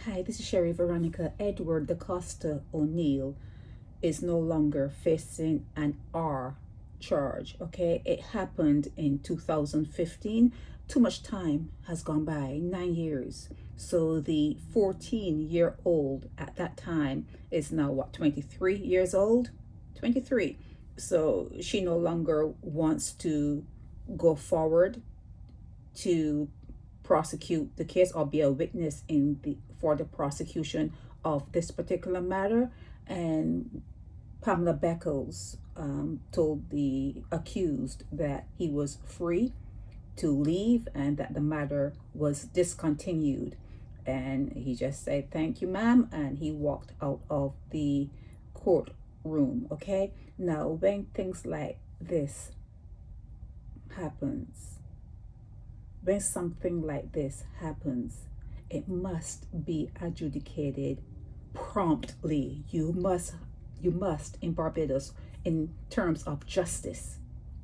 Hi, this is Sherry Veronica. Edward Dacosta Oneale is no longer facing an R charge. Okay, it happened in 2015. Too much time has gone by, 9 years. So the 14-year-old at that time is now what, 23 years old? 23. So she no longer wants to go forward to prosecute the case or be a witness for the prosecution of this particular matter. And Pamela Beckles told the accused that he was free to leave and that the matter was discontinued. And he just said, "Thank you, ma'am," and he walked out of the courtroom. Okay, now when things like this happens, when something like this happens, it must be adjudicated promptly. You must in Barbados, in terms of justice,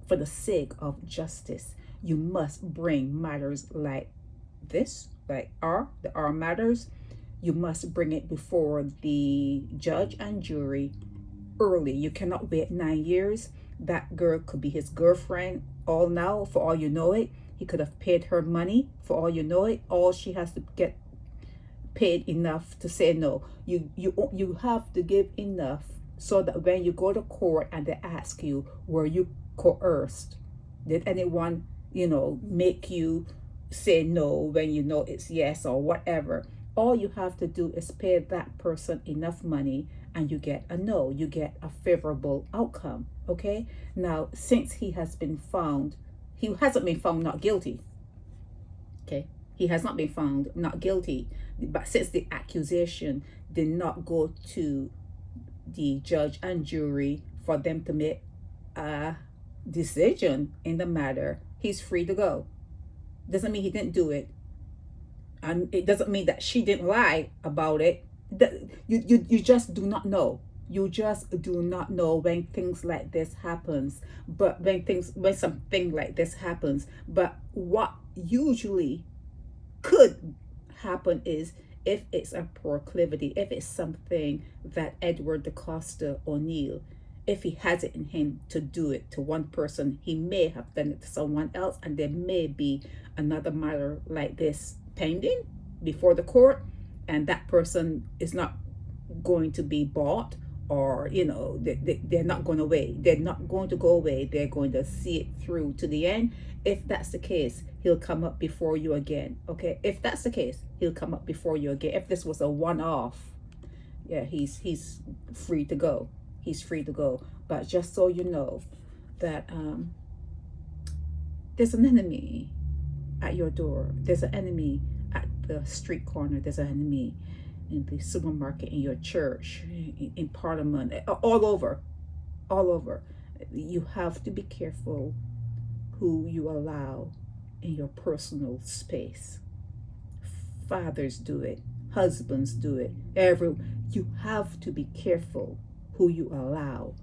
for the sake of justice, you must bring matters like this, like the R matters. You must bring it before the judge and jury early. You cannot wait 9 years. That girl could be his girlfriend all now, for all you know it. He could have paid her money, for all you know it. All she has to get paid enough to say no. You have to give enough so that when you go to court and they ask you, were you coerced? Did anyone, make you say no when you know it's yes or whatever? All you have to do is pay that person enough money and you get a no. You get a favorable outcome. Okay? Now, since he hasn't been found not guilty. Okay? He has not been found not guilty. But since the accusation did not go to the judge and jury for them to make a decision in the matter, he's free to go. Doesn't mean he didn't do it. And it doesn't mean that she didn't lie about it. You just do not know. You just do not know when things like this happens. But when something like this happens, but what usually could happen is, if it's a proclivity, if it's something that Edward Dacosta Oneale, if he has it in him to do it to one person, he may have done it to someone else, and there may be another matter like this pending before the court, and that person is not going to be bought, or they're not going away. They're not going to go away. They're going to see it through to the end. If that's the case, he'll come up before you again. Okay, if that's the case, he'll come up before you again. If this was a one-off, yeah, he's free to go. He's free to go. But just so you know that there's an enemy at your door. There's an enemy at the street corner. There's an enemy in the supermarket, in your church, in Parliament, all over. You have to be careful who you allow in your personal space. Fathers do it, husbands do it, you have to be careful who you allow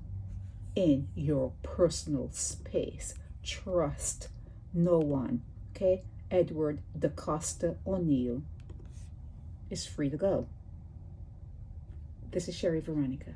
in your personal space. Trust no one. Okay? Edward Dacosta Oneale is free to go. This is Sherry Veronica.